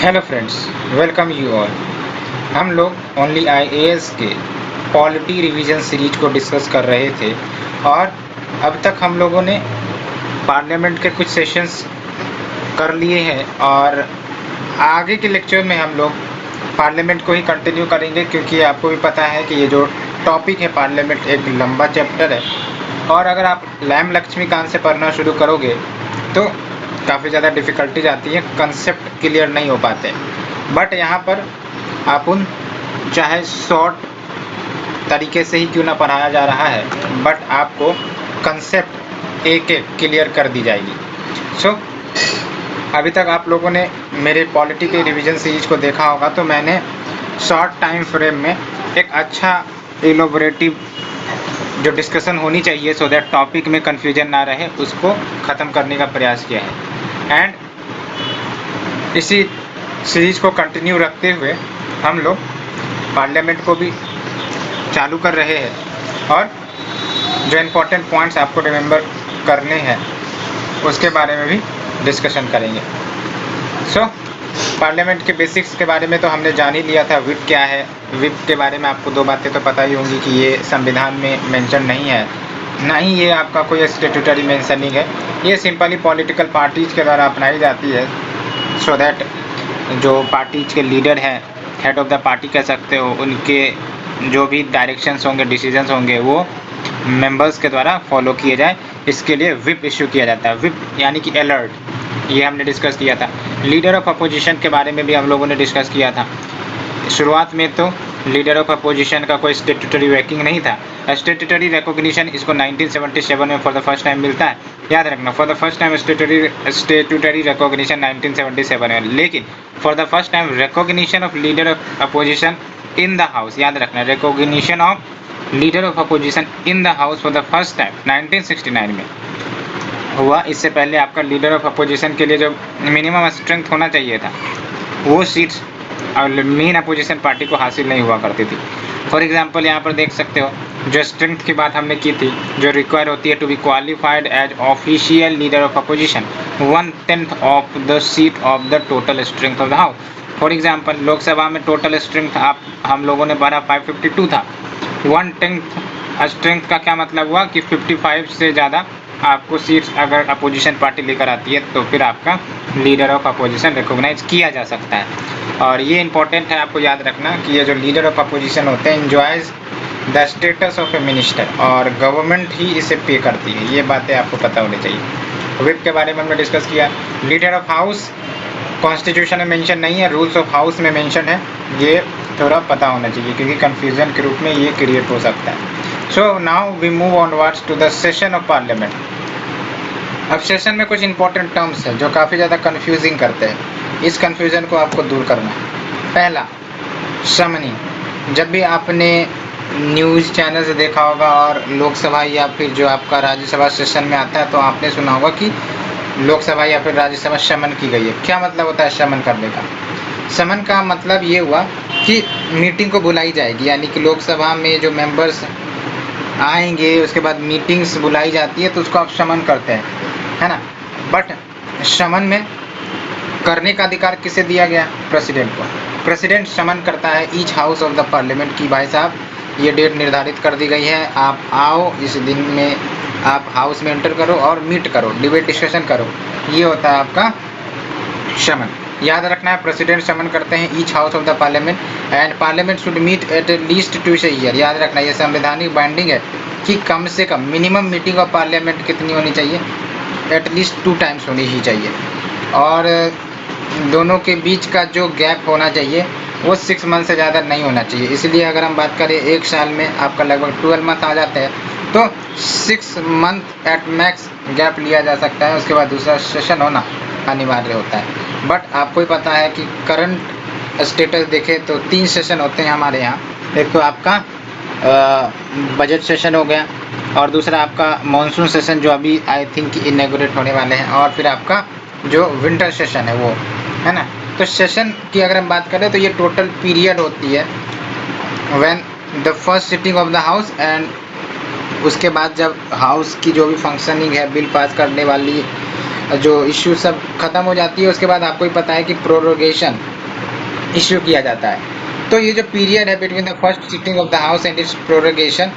Hello friends, welcome you all. हम लोग only IAS के पॉलिटी रिवीजन सीरीज को डिस्कस कर रहे थे और अब तक हम लोगों ने पार्लियामेंट के कुछ सेशंस कर लिए हैं और आगे के लेक्चर में हम लोग पार्लियामेंट को ही कंटिन्यू करेंगे, क्योंकि आपको भी पता है कि ये जो टॉपिक है पार्लियामेंट एक लंबा चैप्टर है और अगर आप लैम लक्ष्मीकांत से पढ़ना शुरू करोगे तो काफ़ी ज़्यादा डिफ़िकल्टीज आती है, कंसेप्ट क्लियर नहीं हो पाते। बट यहाँ पर अपन चाहे शॉर्ट तरीके से ही क्यों ना पढ़ाया जा रहा है, बट आपको कंसेप्ट एक एक क्लियर कर दी जाएगी। सो अभी तक आप लोगों ने मेरे पॉलिटी के रिवीजन सीरीज को देखा होगा, तो मैंने शॉर्ट टाइम फ्रेम में एक अच्छा इलोबरेटिव जो डिस्कशन होनी चाहिए सो दैट टॉपिक में कन्फ्यूजन ना रहे, उसको ख़त्म करने का प्रयास किया है। एंड इसी सीरीज को कंटिन्यू रखते हुए हम लोग पार्लियामेंट को भी चालू कर रहे हैं और जो इम्पोर्टेंट पॉइंट्स आपको रिमेंबर करने हैं उसके बारे में भी डिस्कशन करेंगे। सो पार्लियामेंट के बेसिक्स के बारे में तो हमने जान ही लिया था। विप क्या है, विप के बारे में आपको दो बातें तो पता ही होंगी कि ये संविधान में मेंशन नहीं है, ना ही ये आपका कोई स्टेट्यूटरी मेंशनिंग है। ये सिंपली पॉलिटिकल पार्टीज के द्वारा अपनाई जाती है सो दैट जो पार्टीज के लीडर हैं, हेड ऑफ द पार्टी कह सकते हो, उनके जो भी डायरेक्शंस होंगे, डिसीजंस होंगे, वो मेंबर्स के द्वारा फॉलो किए जाए। इसके लिए विप इशू किया जाता है। विप यानी कि अलर्ट, ये हमने डिस्कस किया था। लीडर ऑफ अपोजिशन के बारे में भी हम लोगों ने डिस्कस किया था। शुरुआत में तो लीडर ऑफ अपोजिशन का कोई स्टेट्यूटरी वर्किंग नहीं था। स्टेट्यूटरी रिकॉग्निशन इसको 1977 में फॉर द फर्स्ट टाइम मिलता है, याद रखना। For the first time statutory recognition 1977 में, लेकिन for the first time recognition of leader of opposition in the house, याद रखना, recognition of leader of opposition in the house for the first time 1969 में हुआ। इससे पहले आपका लीडर ऑफ अपोजिशन के लिए जो मिनिमम स्ट्रेंथ होना चाहिए था, वो सीट्स और मेन अपोजिशन पार्टी को हासिल नहीं हुआ करती थी। फॉर एग्जांपल यहाँ पर देख सकते हो, जो स्ट्रेंथ की बात हमने की थी, जो रिक्वायर होती है to be qualified as official leader of opposition, 1/10 of the seat of the total strength of the house. For example, Lok Sabha में टोटल स्ट्रेंथ हम लोगों ने 552 था। 1/10 स्ट्रेंथ का क्या मतलब हुआ कि 55 से ज़्यादा आपको सीट्स अगर अपोजिशन पार्टी लेकर आती है तो फिर आपका लीडर ऑफ अपोजिशन रिकॉग्नाइज किया जा सकता है। और ये इंपॉर्टेंट है, आपको याद रखना कि ये जो लीडर ऑफ अपोजिशन होते हैं enjoys the status of a minister, और गवर्नमेंट ही इसे पे करती है। ये बातें आपको पता होनी चाहिए। विप के बारे में हमने डिस्कस किया। लीडर ऑफ हाउस कॉन्स्टिट्यूशन में मेंशन नहीं है, रूल्स ऑफ हाउस में मेंशन है। ये थोड़ा पता होना चाहिए क्योंकि कंफ्यूजन के रूप में ये क्रिएट हो सकता है। So now we move onwards to the session of parliament. अब सेशन में कुछ इंपॉर्टेंट टर्म्स हैं जो काफ़ी ज़्यादा कंफ्यूजिंग करते हैं। इस कंफ्यूजन को आपको दूर करना है। पहला, समनिंग। जब भी आपने न्यूज़ चैनल से देखा होगा और लोकसभा या फिर जो आपका राज्यसभा सेशन में आता है तो आपने सुना होगा कि लोकसभा या फिर राज्यसभा समन की गई है। क्या मतलब होता है समन करने का? समन का मतलब ये हुआ कि मीटिंग को बुलाई जाएगी, यानी कि लोकसभा में जो मेंबर्स आएंगे उसके बाद मीटिंग्स बुलाई जाती है तो उसको आप समन करते हैं, है ना। बट समन में करने का अधिकार किसे दिया गया? प्रेसिडेंट को। प्रेसिडेंट समन करता है each house of the parliament की भाई साहब ये डेट निर्धारित कर दी गई है, आप आओ, इस दिन में आप हाउस में एंटर करो और मीट करो, डिबेट डिस्कशन करो। ये होता है आपका समन। याद रखना है, प्रेसिडेंट समन करते हैं each house of the parliament and parliament should meet at least twice a year. याद रखना, ये संवैधानिक बाइंडिंग है कि कम से कम मिनिमम मीटिंग ऑफ पार्लियामेंट कितनी होनी चाहिए? एटलीस्ट 2 टाइम्स होनी ही चाहिए। और दोनों के बीच का जो गैप होना चाहिए वो 6 मंथ से ज़्यादा नहीं होना चाहिए। इसलिए अगर हम बात करें एक साल में आपका लगभग 12 मंथ आ जाते हैं तो 6 मंथ एट मैक्स गैप लिया जा सकता है, उसके बाद दूसरा सेशन होना अनिवार्य होता है। बट आपको ही पता है कि करंट स्टेटस देखें तो 3 सेशन होते हैं हमारे यहाँ। एक तो आपका बजट सेशन हो गया, और दूसरा आपका मॉनसून सेशन जो अभी आई थिंक इनॉग्रेट होने वाले हैं, और फिर आपका जो विंटर सेशन है वो, है ना। तो सेशन की अगर हम बात करें तो ये टोटल पीरियड होती है when the first sitting of the house, and उसके बाद जब हाउस की जो भी फंक्शनिंग है, बिल पास करने वाली जो इश्यू सब ख़त्म हो जाती है, उसके बाद आपको ही पता है कि प्रोरोगेशन इश्यू किया जाता है। तो ये जो पीरियड है between the first sitting of the house and it's prorogation,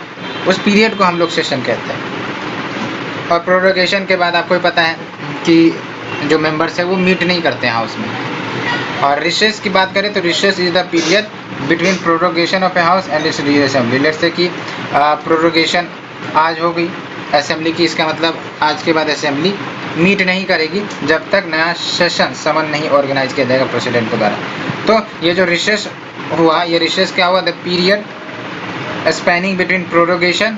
उस पीरियड को हम लोग सेशन कहते हैं। और प्रोरोगेशन के बाद आपको पता है कि जो मेंबर्स है वो मीट नहीं करते हैं हाउस में। और रिसेस की बात करें तो recess is the period between prorogation of a house and it's reassembly. Let's say कि प्रोरोगेशन आज हो गई असेंबली की, इसका मतलब आज के बाद असेंबली मीट नहीं करेगी जब तक नया सेशन समन नहीं ऑर्गेनाइज किया जाएगा प्रेसिडेंट के द्वारा। तो ये जो रिसेस हुआ, ये रिसेस क्या हुआ, the period spanning between prorogation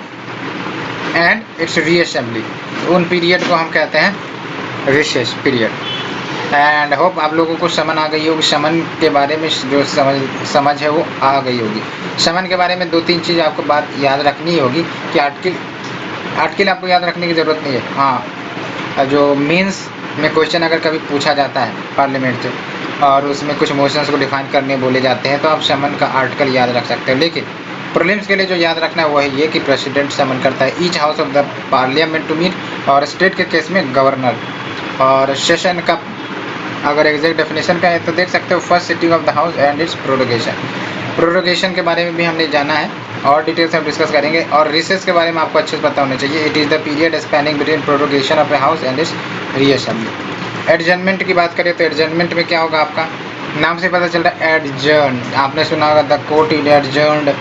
and it's reassembly, उन पीरियड को हम कहते हैं रिसेस पीरियड। एंड होप आप लोगों को समन आ गई होगी, समन के बारे में जो समझ है वो आ गई होगी। समन के बारे में 2-3 चीज़ आपको बात याद रखनी होगी कि आर्टिकल आपको याद रखने की ज़रूरत नहीं है। हाँ, जो मेंस में क्वेश्चन अगर कभी पूछा जाता है पार्लियामेंट से और उसमें कुछ मोशंस को डिफाइन करने बोले जाते हैं तो आप समन का आर्टिकल याद रख सकते हैं। लेकिन प्रीलिम्स के लिए जो याद रखना है वो है ये कि प्रेसिडेंट समन करता है each house of the parliament to meet, और स्टेट के केस में गवर्नर। और सेशन का अगर एग्जैक्ट डेफिनेशन का है तो देख सकते हो, first sitting of the house and it's prorogation. Prorogation के बारे में भी हमने जाना है और डिटेल्स हम डिस्कस करेंगे। और रिसेस के बारे में आपको अच्छे से पता होना चाहिए। It is the period spanning between prorogation of a house and it's reassembly. Adjournment की बात करें तो एडजर्नमेंट में क्या होगा, आपका नाम से पता चल रहा है एडजर्न, आपने सुना होगा द कोर्ट इज एडजर्न्ड।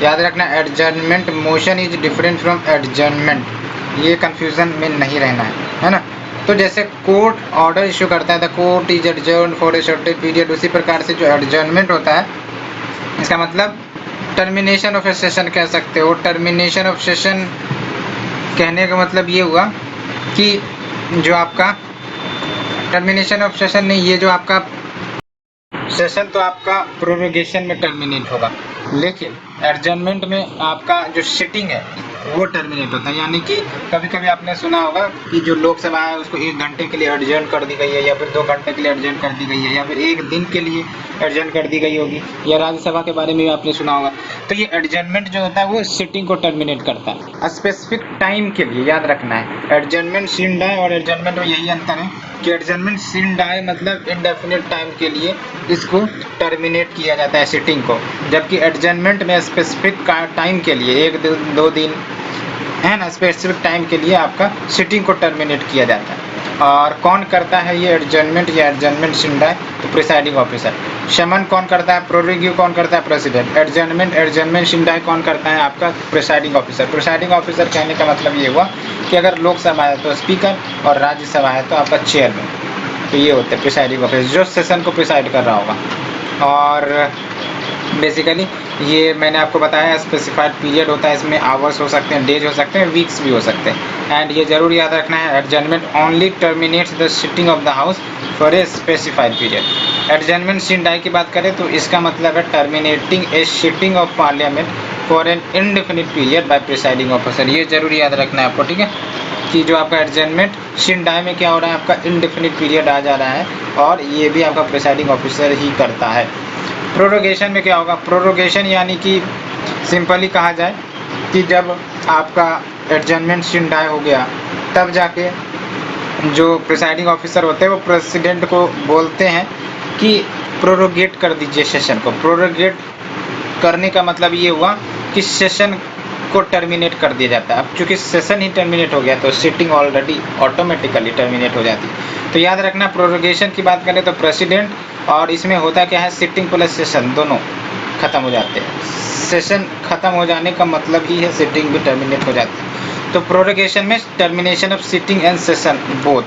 याद रखना adjournment motion is different from adjournment, ये कन्फ्यूज़न में नहीं रहना है ना। तो जैसे कोर्ट ऑर्डर इशू करता है the court is adjourned for a certain period, उसी प्रकार से जो एडजर्नमेंट होता है इसका मतलब टर्मिनेशन ऑफ ए सेशन कह सकते हो। टर्मिनेशन ऑफ सेशन कहने का मतलब ये हुआ कि जो आपका टर्मिनेशन ऑफ सेशन नहीं, ये जो आपका सेशन तो आपका प्रोरोगेशन में टर्मिनेट होगा, लेकिन एडजर्नमेंट में आपका जो सिटिंग है वो टर्मिनेट होता है। यानी कि कभी कभी आपने सुना होगा कि जो लोकसभा है उसको 1 घंटे के लिए एडजर्न कर दी गई है, या फिर 2 घंटे के लिए एडजर्न कर दी गई है, या फिर 1 दिन के लिए एडजर्न कर दी गई होगी, या राज्यसभा के बारे में भी आपने सुना होगा। तो ये एडजर्नमेंट जो होता है वो सिटिंग को टर्मिनेट करता है स्पेसिफिक टाइम के लिए, याद रखना है। एडजर्नमेंट सिन डाई और एडजर्नमेंट में यही अंतर है कि एडजर्नमेंट सिन डाई मतलब इंडेफिनिट टाइम के लिए इसको टर्मिनेट किया जाता है सिटिंग को, जबकि एडजर्नमेंट में स्पेसिफिक टाइम के लिए 1 दिन 2 दिन है ना, स्पेसिफिक टाइम के लिए आपका सिटिंग को टर्मिनेट किया जाता है। और कौन करता है ये एडजर्नमेंट या एडजर्नमेंट सिन डाई, तो प्रिसाइडिंग ऑफिसर। समन कौन करता है, प्रोरोगेटिव कौन करता है, प्रेसिडेंट। एडजर्नमेंट सिन डाई कौन करता है, आपका प्रिसाइडिंग ऑफिसर। प्रिसाइडिंग ऑफिसर कहने का मतलब ये हुआ कि अगर लोकसभा है तो स्पीकर और राज्यसभा है तो आपका चेयरमैन, तो ये होते हैं प्रिसाइडिंग ऑफिसर जो सेशन को प्रिसाइड कर रहा होगा। और बेसिकली ये मैंने आपको बताया स्पेसिफाइड पीरियड होता है, इसमें आवर्स हो सकते हैं, डेज हो सकते हैं, वीक्स भी हो सकते हैं। एंड ये जरूर याद रखना है adjournment only terminates the sitting of the house for a specified period. Adjournment sine die की बात करें तो इसका मतलब है terminating a sitting of parliament for an indefinite period by presiding officer. ये जरूर याद रखना है आपको, ठीक है, कि जो आपका एडजर्नमेंट सिन डाई में क्या हो रहा है, आपका इनडेफिनिट पीरियड आ जा रहा है और ये भी आपका प्रिसाइडिंग ऑफिसर ही करता है। प्रोरोगेशन में क्या होगा, प्रोरोगेशन यानी कि सिंपली कहा जाए कि जब आपका एडजर्नमेंट सिन डाई हो गया तब जाके जो प्रिसाइडिंग ऑफिसर होते हैं वो प्रेसिडेंट को बोलते हैं कि प्रोरोगेट कर दीजिए सेशन को। प्रोरोगेट करने का मतलब ये हुआ कि सेशन को टर्मिनेट कर दिया जाता है। अब चूंकि सेशन ही टर्मिनेट हो गया तो सिटिंग ऑलरेडी ऑटोमेटिकली टर्मिनेट हो जाती है। तो याद रखना प्रोरोगेशन की बात करें तो प्रेसिडेंट, और इसमें होता क्या है, सिटिंग प्लस सेशन दोनों खत्म हो जाते हैं। सेशन खत्म हो जाने का मतलब ही है सिटिंग भी टर्मिनेट हो जाती है। तो प्रोरोगेशन में termination of sitting and session both,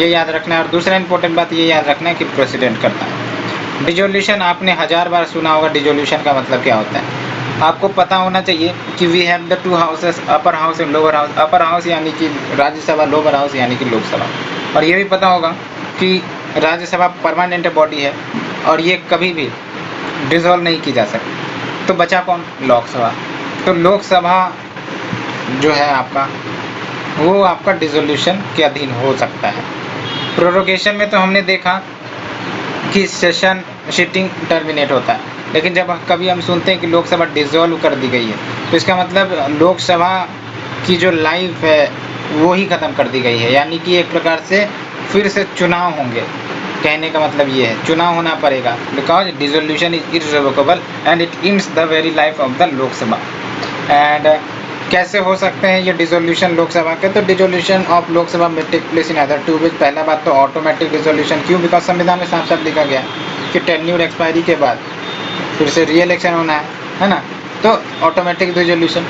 ये याद रखना है। और दूसरा इंपॉर्टेंट बात ये याद रखना है कि प्रेसिडेंट करता है। डिसोल्यूशन आपने 1000 बार सुना होगा, डिसोल्यूशन का मतलब क्या होता है आपको पता होना चाहिए कि we have the 2 houses, upper house and lower house. Upper house यानी कि राज्यसभा, लोअर हाउस यानी कि लोकसभा। और ये भी पता होगा कि राज्यसभा परमानेंट बॉडी है और ये कभी भी डिसॉल्व नहीं की जा सकती। तो बचा कौन, लोकसभा। तो लोकसभा जो है आपका वो आपका डिसोल्यूशन के अधीन हो सकता है। प्रोरोगेशन में तो हमने देखा कि सेशन सिटिंग टर्मिनेट होता है, लेकिन जब कभी हम सुनते हैं कि लोकसभा डिसॉल्व कर दी गई है तो इसका मतलब लोकसभा की जो लाइफ है वो ही ख़त्म कर दी गई है, यानी कि एक प्रकार से फिर से चुनाव होंगे। कहने का मतलब ये है, चुनाव होना पड़ेगा, because dissolution is irrevocable and it ends the very life of the Lok Sabha. And कैसे हो सकते हैं ये डिसोल्यूशन लोकसभा के? तो डिसोल्यूशन ऑफ लोकसभा में take place in other two ways. पहला बात तो ऑटोमेटिक डिसोल्यूशन, क्यों? बिकॉज संविधान में साफ साफ लिखा गया कि टेन्यूर एक्सपायरी के बाद फिर से री इलेक्शन होना है ना? तो automatic dissolution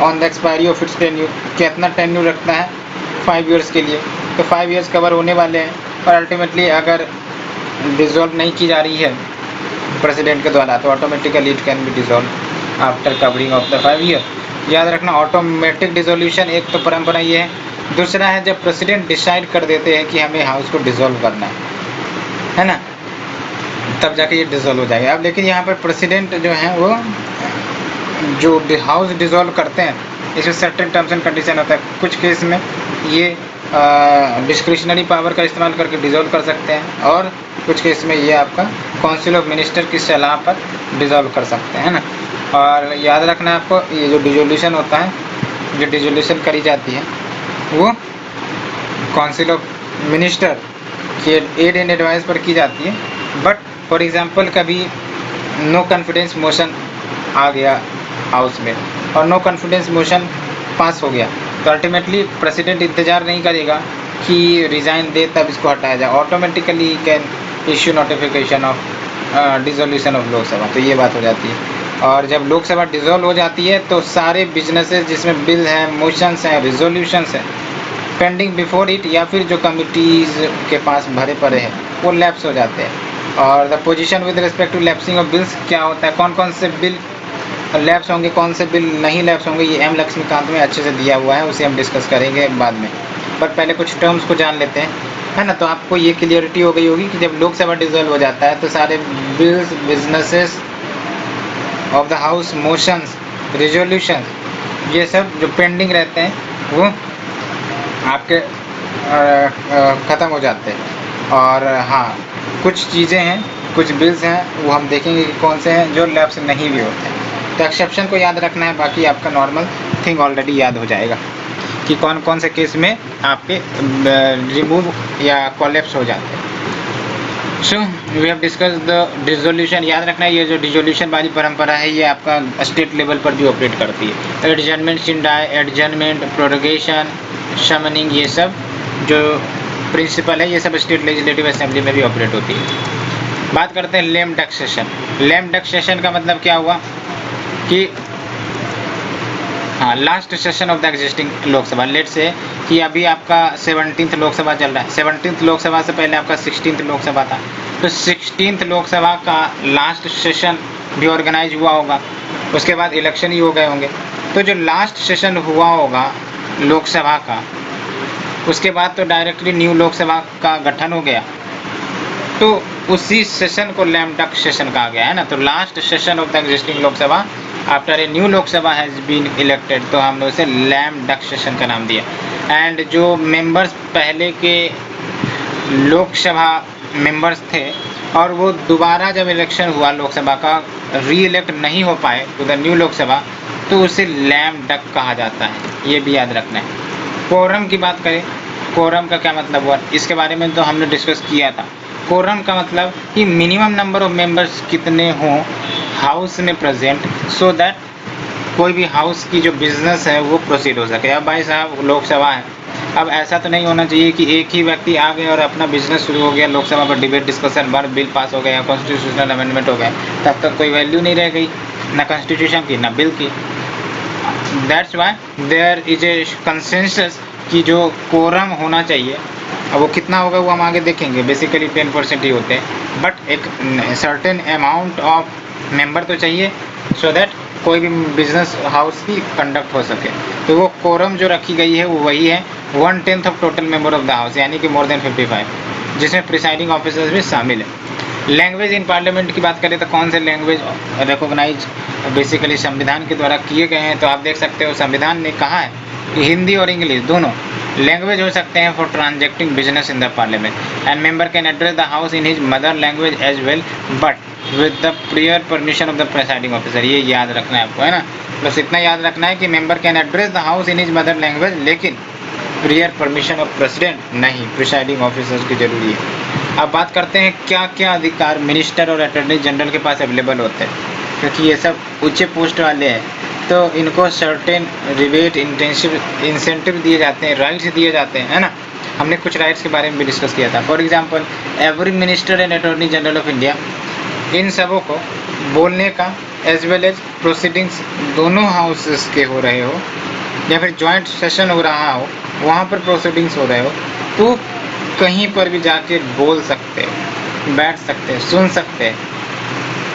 on the expiry of its tenure. कितना टेन्यूर रखना है? 5 ईयर्स के लिए, तो 5 ईयर्स कवर होने वाले हैं। और अल्टीमेटली अगर डिसॉल्व नहीं की जा रही है प्रेसिडेंट के द्वारा तो automatically it can be dissolve after covering of the 5 year. याद रखना, ऑटोमेटिक डिसोल्यूशन एक तो परंपरा ये है। दूसरा है जब प्रेसिडेंट डिसाइड कर देते हैं कि हमें हाउस को डिसॉल्व करना है ना, तब जाके ये डिसॉल्व हो जाएगा। अब लेकिन यहाँ पर प्रेसिडेंट जो है वो जो हाउस डिसॉल्व करते हैं इसमें सर्टेन टर्म्स एंड कंडीशन होता है। कुछ केस में ये डिस्क्रिशनरी पावर का इस्तेमाल करके डिसॉल्व कर सकते हैं और कुछ केस में ये आपका काउंसिल ऑफ मिनिस्टर की सलाह पर डिसॉल्व कर सकते हैं ना। और याद रखना है आपको, ये जो डिसोल्यूशन होता है, जो डिसोल्यूशन करी जाती है वो काउंसिल ऑफ मिनिस्टर के एड एंड एडवाइस पर की जाती है। बट फॉर एग्जांपल कभी नो कॉन्फिडेंस मोशन आ गया हाउस में और नो कॉन्फिडेंस मोशन पास हो गया तो अल्टीमेटली प्रेसिडेंट इंतजार नहीं करेगा कि रिज़ाइन दे तब इसको हटाया जाए, automatically can issue notification of dissolution of Lok Sabha. तो ये बात हो जाती है। और जब लोकसभा डिसॉल्व हो जाती है तो सारे बिजनेसेस जिसमें बिल हैं, मोशंस हैं, रिजोल्यूशंस हैं पेंडिंग बिफोर इट या फिर जो कमिटीज़ के पास भरे पड़े हैं वो लैप्स हो जाते हैं। और the position with respect to lapsing of bills क्या होता है, कौन कौन से बिल लैप्स होंगे, कौन से बिल नहीं लैप्स होंगे, ये एम लक्ष्मीकांत में अच्छे से दिया हुआ है, उसे हम डिस्कस करेंगे बाद में। बट पहले कुछ टर्म्स को जान लेते हैं, है ना। तो आपको ये क्लियरिटी हो गई होगी कि जब लोकसभा डिसॉल्व हो जाता है तो सारे bills, businesses of the house, motions, resolution, ये सब जो पेंडिंग रहते हैं वो आपके ख़त्म हो जाते हैं। और हाँ, कुछ चीज़ें हैं, कुछ बिल्स हैं वो हम देखेंगे कि कौन से हैं जो लैप्स नहीं भी होते हैं। तो एक्सेप्शन को याद रखना है, बाकी आपका नॉर्मल थिंग ऑलरेडी याद हो जाएगा कि कौन कौन से केस में आपके रिमूव या कोलैप्स हो जाते हैं। So we have discuss the dissolution. याद रखना है ये जो डिसोल्यूशन वाली परंपरा है ये आपका स्टेट लेवल पर भी ऑपरेट करती है। Adjournment, Sendai, adjournment, prorogation, summoning, ये सब जो प्रिंसिपल है ये सब स्टेट लेजिस्लेटिव असेंबली में भी ऑपरेट होती है। बात करते हैं lame duck session. Lame duck session का मतलब क्या हुआ कि हाँ, last session of the existing Lok Sabha. Let's say कि अभी आपका 17th लोकसभा चल रहा है, 17th लोकसभा से पहले आपका 16th लोकसभा था, तो 16th लोकसभा का लास्ट सेशन भी ऑर्गेनाइज हुआ होगा, उसके बाद इलेक्शन ही हो गए होंगे। तो जो लास्ट सेशन हुआ होगा लोकसभा का, उसके बाद तो डायरेक्टली न्यू लोकसभा का गठन हो गया, तो उसी सेशन को लैम डक सेशन कहा गया है ना। तो last session of the existing Lok Sabha after a new Lok Sabha has been elected, तो हम लोग इसे लैम डक सेशन का नाम दिया। एंड जो मेंबर्स पहले के लोकसभा मेंबर्स थे और वो दोबारा जब इलेक्शन हुआ लोकसभा का, री इलेक्ट नहीं हो पाए टू द न्यू लोकसभा, तो उसे लैम डक कहा जाता है, ये भी याद रखना है। कोरम की बात करें, कोरम का क्या मतलब हुआ, इसके बारे में तो हमने डिस्कस किया था। कोरम का मतलब कि मिनिमम नंबर ऑफ मेंबर्स कितने हों हाउस में प्रेजेंट, सो दैट कोई भी हाउस की जो बिजनेस है वो प्रोसीड हो सके। अब भाई साहब लोकसभा है, अब ऐसा तो नहीं होना चाहिए कि एक ही व्यक्ति आ गए और अपना बिजनेस शुरू हो गया, लोकसभा पर डिबेट डिस्कशन बार बिल पास हो गया, कॉन्स्टिट्यूशनल अमेंडमेंट हो गया, तब तक कोई वैल्यू नहीं रह गई ना कॉन्स्टिट्यूशन की ना बिल की। That's why there is a consensus कि जो कोरम होना चाहिए, अब वो कितना होगा वो हम आगे देखेंगे, बेसिकली 10% ही होते हैं, बट एक सर्टेन अमाउंट ऑफ मेंबर तो चाहिए सो दैट कोई भी बिजनेस हाउस की कंडक्ट हो सके। तो वो कोरम जो रखी गई है वो वही है 1/10 of total member of the house, यानी कि मोर देन 55, जिसमें प्रिसाइडिंग ऑफिसर्स भी शामिल है। लैंग्वेज इन पार्लियामेंट की बात करें तो कौन से लैंग्वेज रिकॉग्नाइज बेसिकली संविधान के द्वारा किए गए हैं, तो आप देख सकते हो संविधान ने कहा है कि हिंदी और इंग्लिश दोनों लैंग्वेज हो सकते हैं for transacting business in the parliament, and member can address the house in his mother language as well but with the prior permission of the presiding officer. ये याद रखना है आपको, है ना। बस इतना याद रखना है कि member can address the house in his mother language, लेकिन प्रियर परमिशन ऑफ प्रेसिडेंट नहीं, प्रिसाइडिंग ऑफिसर्स की जरूरी है। अब बात करते हैं क्या क्या अधिकार मिनिस्टर और अटॉर्नी जनरल के पास अवेलेबल होते हैं, क्योंकि ये सब उच्च पोस्ट वाले हैं, तो इनको सर्टेन रिबेट इंसेंटिव दिए जाते हैं, राइट्स दिए जाते हैं, है ना। हमने कुछ राइट्स के बारे में भी डिस्कस किया था। For example, every minister and attorney general of India, इन सबों को बोलने का एज वेल एज प्रोसीडिंग्स दोनों हाउसेस के हो रहे हो या फिर जॉइंट सेशन हो रहा हो, वहाँ पर प्रोसीडिंग्स हो रहे हो, तो कहीं पर भी जाके बोल सकते, बैठ सकते, सुन सकते।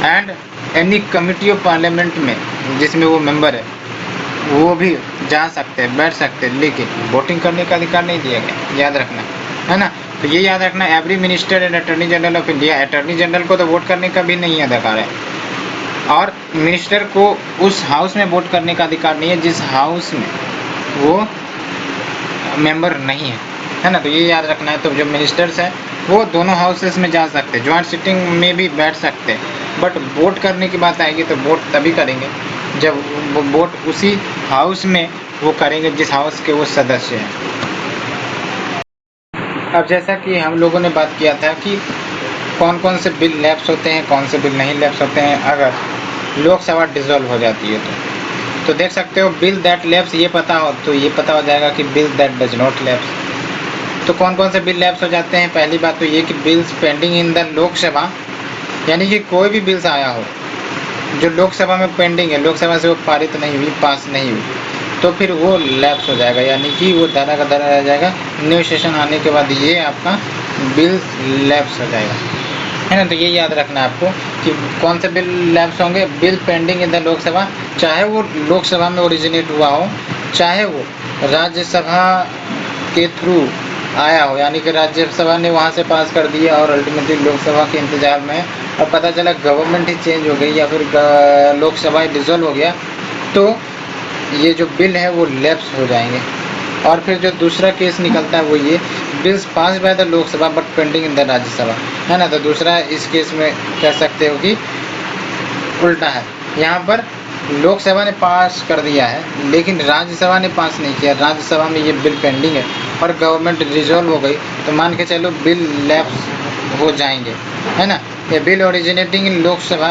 And any committee of parliament में जिसमें वो मेंबर है, वो भी जा सकते हैं, बैठ सकते हैं, लेकिन वोटिंग करने का अधिकार नहीं दिया गया, याद रखना, है ना। तो ये याद रखना, every minister and attorney general of India, attorney general को तो वोट करने का भी नहीं अधिकार है, और मिनिस्टर को उस हाउस में वोट करने का अधिकार नहीं है जिस हाउस में वो मेंबर नहीं है ना। तो ये याद रखना है। तो जो मिनिस्टर्स हैं वो दोनों हाउसेस में जा सकते हैं, ज्वाइंट सिटिंग में भी बैठ सकते हैं, बट वोट करने की बात आएगी तो वोट तभी करेंगे जब वो वोट उसी हाउस में वो करेंगे जिस हाउस के वो सदस्य हैं। अब जैसा कि हम लोगों ने बात किया था कि कौन कौन से बिल लैप्स होते हैं, कौन से बिल नहीं लैप्स होते हैं अगर लोकसभा डिसॉल्व हो जाती है तो देख सकते हो बिल दैट लैप्स, ये पता हो तो ये पता हो जाएगा कि bill that does not lapse. तो कौन कौन से बिल लैप्स हो जाते हैं? पहली बात तो ये कि bills pending in the Lok Sabha, यानी कि कोई भी बिल्स आया हो जो लोकसभा में पेंडिंग है, लोकसभा से वो पारित नहीं हुई, पास नहीं हुई, तो फिर वो लैप्स हो जाएगा, यानी कि वो धारा का धारा रह जाएगा। न्यू सेशन आने के बाद ये आपका बिल लैप्स हो जाएगा, है ना। तो ये याद रखना है आपको कि कौन से बिल लैप्स होंगे। Bill pending in the Lok Sabha, चाहे वो लोकसभा में ओरिजिनेट हुआ हो, चाहे वो राज्यसभा के थ्रू आया हो, यानी कि राज्यसभा ने वहाँ से पास कर दिया और अल्टीमेटली लोकसभा के इंतजार में और पता चला गवर्नमेंट ही चेंज हो गई या फिर लोकसभा डिसॉल्व हो गया, तो ये जो बिल है वो लैप्स हो जाएंगे। और फिर जो दूसरा केस निकलता है वो ये, bills pass by the Lok Sabha but pending in the Rajya Sabha, है ना। तो दूसरा इस केस में कह सकते हो कि उल्टा है, यहाँ पर लोकसभा ने पास कर दिया है लेकिन राज्यसभा ने पास नहीं किया, राज्यसभा में ये बिल पेंडिंग है और गवर्नमेंट रिजॉल्व हो गई, तो मान के चलो बिल लैप्स हो जाएंगे, है ना। ये बिल ओरिजिनेटिंग इन लोकसभा,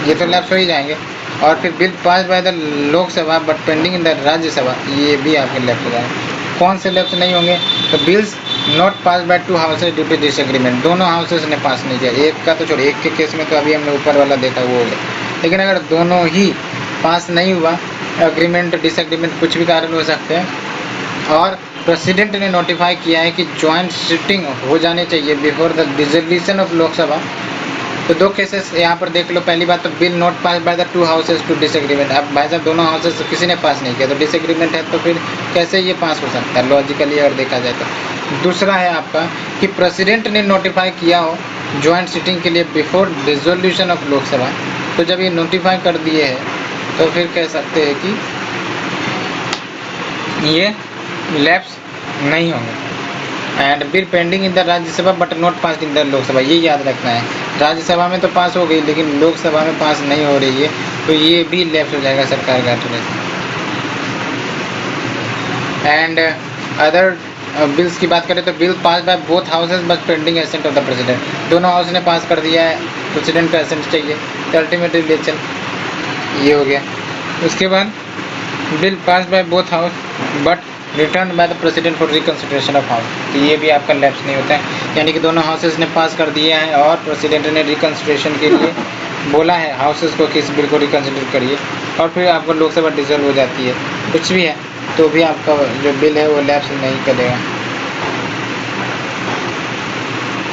ये तो लैप्स हो ही जाएंगे। और फिर bill pass by the Lok Sabha but pending in the Rajya Sabha, ये भी आपके लैप्स हो जाएंगे। कौन से लैप्स नहीं होंगे? तो bills not pass by two houses due to disagreement, दोनों हाउसेज ने पास नहीं किया, एक का तो छोड़ो, एक के केस में तो अभी हमने ऊपर वाला देखा वो हो गया, लेकिन अगर दोनों ही पास नहीं हुआ, एग्रीमेंट डिसएग्रीमेंट कुछ भी कारण हो सकते हैं, और प्रेसिडेंट ने नोटिफाई किया है कि ज्वाइंट सिटिंग हो जानी चाहिए before the dissolution of Lok Sabha, तो दो केसेस यहाँ पर देख लो। पहली बात तो bill not pass by the two houses to disagreement, अब भाई साहब दोनों हाउसेज किसी ने पास नहीं किया तो डिसएग्रीमेंट है, तो फिर कैसे ये पास हो सकता है लॉजिकली अगर देखा जाए तो। दूसरा है आपका कि प्रेसिडेंट ने नोटिफाई किया हो ज्वाइंट सिटिंग के लिए बिफोर डिसोल्यूशन ऑफ लोकसभा, तो जब ये नोटिफाई कर दिए है तो फिर कह सकते हैं कि ये लैप्स नहीं होंगे। And bill pending in the Rajya Sabha but not pass in the Lok Sabha, ये याद रखना है, राज्यसभा में तो पास हो गई लेकिन लोकसभा में पास नहीं हो रही है, तो ये भी लैप्स हो जाएगा सरकार का तरफ। एंड अदर बिल्स की बात करें तो bill pass by both houses but pending ascent of the president, दोनों हाउस ने पास कर दिया है, प्रेसिडेंट का एसेंट चाहिए, तो अल्टीमेट इलेक्शन ये हो गया। उसके बाद bill pass by both house but return by the president for reconsideration of house, तो ये भी आपका लैप्स नहीं होता है, यानी कि दोनों हाउसेस ने पास कर दिया है और प्रेसिडेंट ने रिकंसिडरेशन के लिए बोला है हाउसेस को कि इस बिल को रिकंसिडर करिए, और फिर आपको लोकसभा डिसॉल्व हो जाती है, कुछ भी है, तो भी आपका जो बिल है वो लैप्स नहीं करेगा।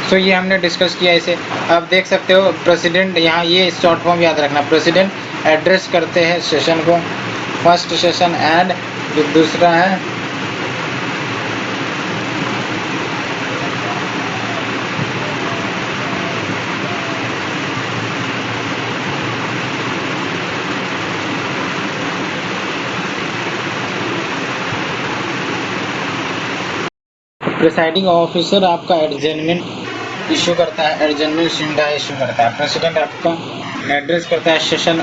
तो ये हमने डिस्कस किया इसे। अब देख सकते हो प्रेसिडेंट, यहाँ ये शॉर्ट फॉर्म याद रखना, प्रेसिडेंट एड्रेस करते हैं सेशन को, फर्स्ट सेशन, एंड जो दूसरा है प्रिसाइडिंग ऑफिसर आपका एडजर्नमेंट इशू करता है, एडजर्नमेंट सुविधा इशू करता है। प्रेसिडेंट आपका एड्रेस करता है session,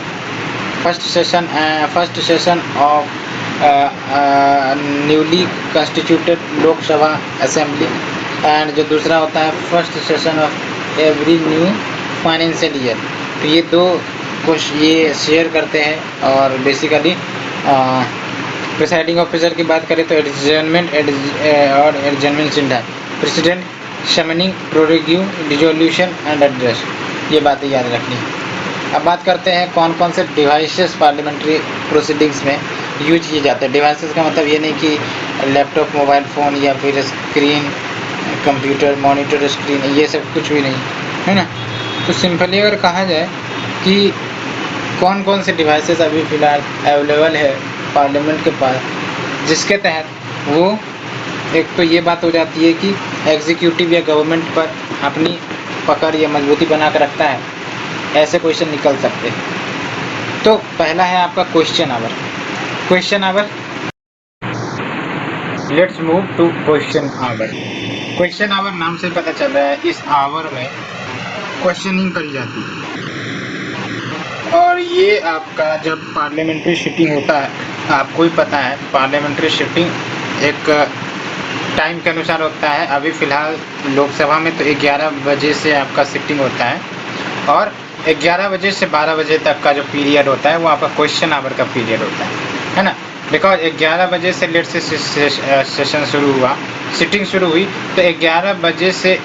first session of newly constituted Lok Sabha assembly, and जो दूसरा होता है first session of every new financial year. तो ये दो कुछ ये शेयर करते हैं। और बेसिकली प्रिसाइडिंग ऑफिसर की बात करें तो एडजर्नमेंट और adjournment in time, president summoning, prorogue, dissolution and address, ये बातें याद रखनी है। अब बात करते हैं कौन कौन से डिवाइसेस पार्लियामेंट्री प्रोसीडिंग्स में यूज किए जाते हैं। डिवाइसेस का मतलब ये नहीं कि लैपटॉप, मोबाइल फ़ोन या फिर स्क्रीन, कंप्यूटर, मॉनिटर स्क्रीन, ये सब कुछ भी नहीं है ना। तो सिंपली अगर कहा जाए कि कौन कौन से डिवाइसेस अभी फ़िलहाल अवेलेबल है पार्लियामेंट के पास, जिसके तहत वो एक तो ये बात हो जाती है कि एग्जीक्यूटिव या गवर्नमेंट पर अपनी पकड़ या मजबूती बना कर रखता है, ऐसे क्वेश्चन निकल सकते हैं। तो पहला है आपका question hour. Question hour, let's move to question hour. Question hour नाम से पता चल रहा है इस आवर में क्वेश्चनिंग करी जाती है। और ये आपका जब पार्लियामेंट्री सिटिंग होता है, आपको ही पता है पार्लियामेंट्री सिटिंग एक टाइम के अनुसार होता है। अभी फ़िलहाल लोकसभा में तो 11 बजे से आपका सिटिंग होता है और 11 बजे से 12 बजे तक का जो पीरियड होता है वो आपका क्वेश्चन आवर का पीरियड होता है ना। बिकॉज 11 बजे से लेट से सेशन शुरू हुआ, सिटिंग शुरू हुई, तो 11 बजे से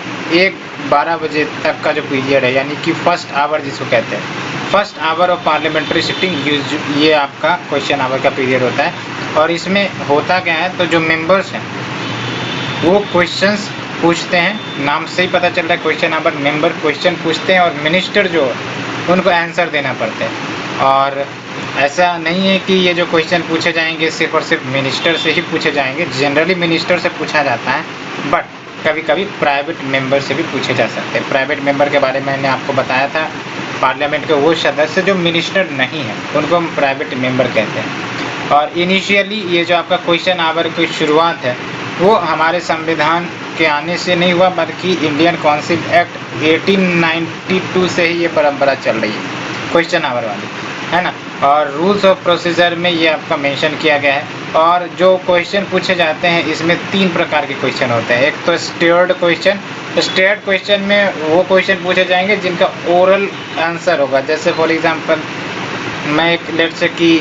12 बजे तक का जो पीरियड है, यानी कि फर्स्ट आवर जिसको कहते हैं, first hour of parliamentary sitting, ये आपका क्वेश्चन आवर का पीरियड होता है। और इसमें होता क्या है, तो जो मेंबर्स हैं वो क्वेश्चंस पूछते हैं, नाम से ही पता चल रहा है क्वेश्चन आवर, मेंबर क्वेश्चन पूछते हैं और मिनिस्टर जो उनको आंसर देना पड़ता है। और ऐसा नहीं है कि ये जो क्वेश्चन पूछे जाएंगे सिर्फ और सिर्फ मिनिस्टर से ही पूछे जाएंगे, जनरली मिनिस्टर से पूछा जाता है, बट कभी कभी प्राइवेट मेंबर से भी पूछे जा सकते हैं। प्राइवेट मेंबर के बारे में मैंने आपको बताया था, पार्लियामेंट के वो सदस्य जो मिनिस्टर नहीं है उनको हम प्राइवेट मेंबर कहते हैं। और इनिशियली ये जो आपका क्वेश्चन आवर की शुरुआत है वो हमारे संविधान के आने से नहीं हुआ, बल्कि इंडियन काउंसिल एक्ट 1892 से ही ये परंपरा चल रही है क्वेश्चन आवर वाली, है ना। और रूल्स ऑफ प्रोसीजर में ये आपका मेंशन किया गया है। और जो क्वेश्चन पूछे जाते हैं इसमें 3 प्रकार के क्वेश्चन होते हैं। एक तो स्टेयर्ड क्वेश्चन, स्टेयर्ड क्वेश्चन में वो क्वेश्चन पूछे जाएंगे जिनका ओरल आंसर होगा। जैसे फॉर एग्जांपल मैं एक लेट से कि